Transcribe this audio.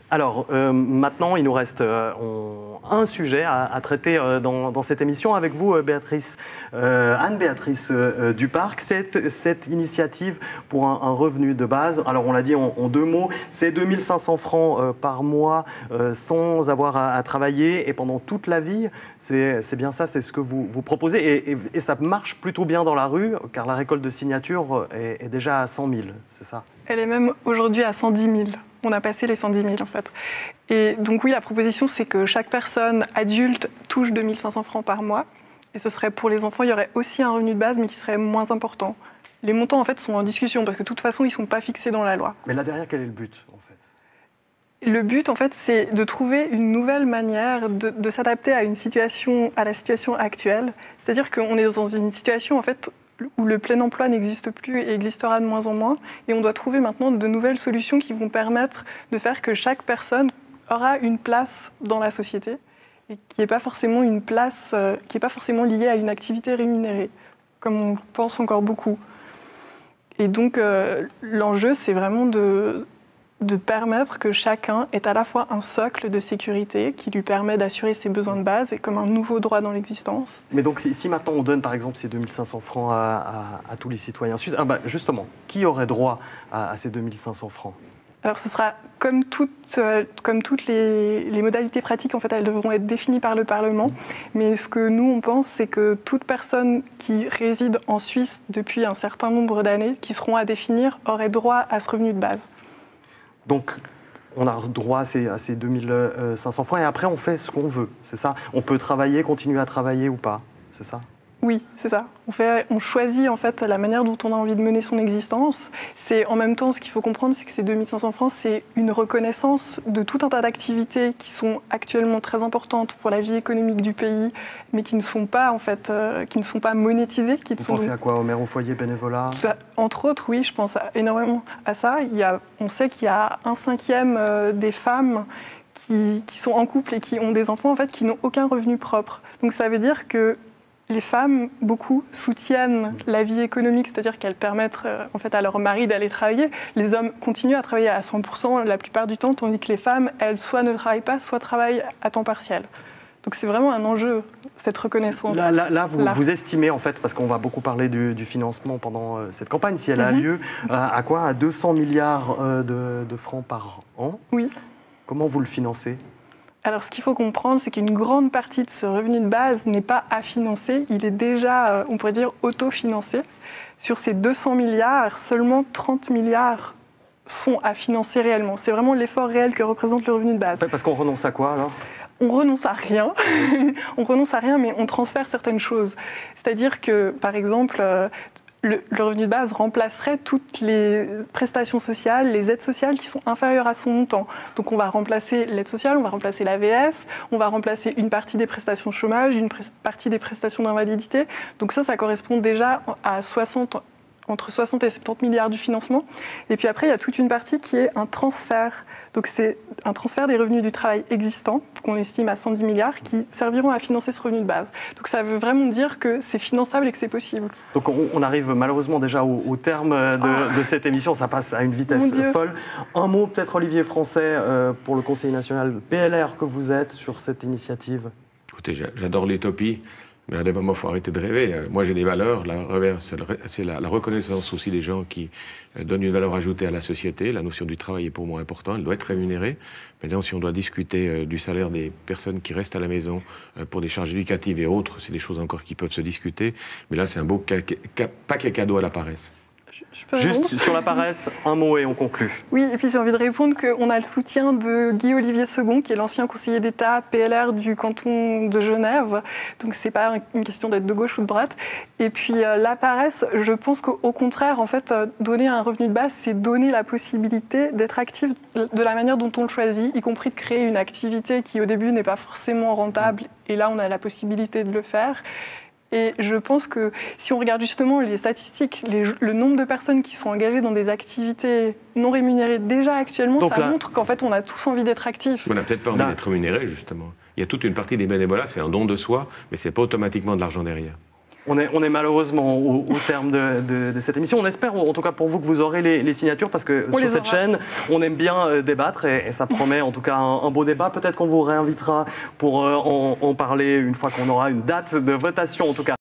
Alors, maintenant, il nous reste un sujet à traiter dans cette émission avec vous, Anne-Béatrice Duparc. Cette initiative pour un revenu de base, alors on l'a dit en deux mots, c'est 2 500 francs par mois sans avoir à travailler et pendant toute la vie. C'est bien ça, c'est ce que vous proposez. Et ça marche plutôt bien dans la rue, car la récolte de signatures est déjà à 100 000, c'est ça? Elle est même aujourd'hui à 110 000. On a passé les 110 000 en fait. Et donc oui, la proposition, c'est que chaque personne adulte touche 2 500 francs par mois. Et ce serait pour les enfants, il y aurait aussi un revenu de base, mais qui serait moins important. Les montants en fait sont en discussion, parce que de toute façon, ils ne sont pas fixés dans la loi. Mais là derrière, quel est le but en fait? Le but en fait, c'est de trouver une nouvelle manière de s'adapter à la situation actuelle. C'est-à-dire qu'on est dans une situation en fait où le plein emploi n'existe plus et existera de moins en moins. Et on doit trouver maintenant de nouvelles solutions qui vont permettre de faire que chaque personne aura une place dans la société et qui n'est pas forcément une place, qui n'est pas forcément liée à une activité rémunérée, comme on pense encore beaucoup. Et donc, l'enjeu, c'est vraiment de permettre que chacun ait à la fois un socle de sécurité qui lui permet d'assurer ses besoins de base et comme un nouveau droit dans l'existence. Mais donc si maintenant on donne par exemple ces 2 500 francs à tous les citoyens suisses, justement, qui aurait droit à ces 2 500 francs? Alors ce sera comme toutes les modalités pratiques, en fait, elles devront être définies par le Parlement. Mais ce que nous, on pense, c'est que toute personne qui réside en Suisse depuis un certain nombre d'années, qui seront à définir, aurait droit à ce revenu de base. Donc, on a droit à ces 2 500 francs et après, on fait ce qu'on veut, c'est ça? On peut travailler, continuer à travailler ou pas, c'est ça? Oui, c'est ça. On choisit en fait la manière dont on a envie de mener son existence. C'est en même temps, ce qu'il faut comprendre, c'est que ces 2 500 francs, c'est une reconnaissance de tout un tas d'activités qui sont actuellement très importantes pour la vie économique du pays, mais qui ne sont pas en fait, qui ne sont pas monétisées. Vous pensez à quoi? Aux mères au foyer, bénévolat? Entre autres, oui, je pense énormément à ça. On sait qu'il y a 1/5 des femmes qui sont en couple et qui ont des enfants en fait, qui n'ont aucun revenu propre. Donc ça veut dire que les femmes, beaucoup, soutiennent la vie économique, c'est-à-dire qu'elles permettent en fait, à leur mari d'aller travailler. Les hommes continuent à travailler à 100% la plupart du temps, tandis que les femmes, elles, soit ne travaillent pas, soit travaillent à temps partiel. Donc c'est vraiment un enjeu, cette reconnaissance. Là vous estimez, en fait, parce qu'on va beaucoup parler du financement pendant cette campagne, si elle a lieu, à quoi? À 200 milliards de francs par an? Oui. Comment vous le financez? Alors, ce qu'il faut comprendre, c'est qu'une grande partie de ce revenu de base n'est pas à financer. Il est déjà, on pourrait dire, autofinancé. Sur ces 200 milliards, seulement 30 milliards sont à financer réellement. C'est vraiment l'effort réel que représente le revenu de base. Parce qu'on renonce à quoi, alors? On renonce à rien. On renonce à rien, mais on transfère certaines choses. C'est-à-dire que, par exemple, le revenu de base remplacerait toutes les prestations sociales, les aides sociales qui sont inférieures à son montant. Donc on va remplacer l'aide sociale, on va remplacer l'AVS, on va remplacer une partie des prestations chômage, une partie des prestations d'invalidité. Donc ça correspond déjà à entre 60 et 70 milliards du financement. Et puis après, il y a toute une partie qui est un transfert. Donc c'est un transfert des revenus du travail existants, qu'on estime à 110 milliards, qui serviront à financer ce revenu de base. Donc ça veut vraiment dire que c'est finançable et que c'est possible. Donc on arrive malheureusement déjà au terme de cette émission, ça passe à une vitesse folle. Un mot peut-être, Olivier Français, pour le Conseil national PLR que vous êtes sur cette initiative. Écoutez, j'adore l'utopie. Mais à des moments, il faut arrêter de rêver. Moi, j'ai des valeurs. C'est la reconnaissance aussi des gens qui donnent une valeur ajoutée à la société. La notion du travail est pour moi importante. Elle doit être rémunérée. Maintenant, si on doit discuter du salaire des personnes qui restent à la maison pour des charges éducatives et autres, c'est des choses encore qui peuvent se discuter. Mais là, c'est un beau paquet cadeau à la paresse. Juste sur la paresse, un mot et on conclut. Oui, et puis j'ai envie de répondre qu'on a le soutien de Guy-Olivier Second, qui est l'ancien conseiller d'État PLR du canton de Genève. Donc c'est pas une question d'être de gauche ou de droite. Et puis la paresse, je pense qu'au contraire, en fait, donner un revenu de base, c'est donner la possibilité d'être actif de la manière dont on le choisit, y compris de créer une activité qui au début n'est pas forcément rentable. Et là, on a la possibilité de le faire. Et je pense que si on regarde justement les statistiques, le nombre de personnes qui sont engagées dans des activités non rémunérées déjà actuellement, donc ça montre qu'en fait on a tous envie d'être actifs. On n'a peut-être pas envie d'être rémunéré justement. Il y a toute une partie des bénévolats, c'est un don de soi, mais c'est pas automatiquement de l'argent derrière. On est malheureusement au terme de cette émission. On espère, en tout cas pour vous, que vous aurez les signatures, parce que sur cette chaîne, on aime bien débattre et ça promet en tout cas un beau débat. Peut-être qu'on vous réinvitera pour en parler une fois qu'on aura une date de votation, en tout cas.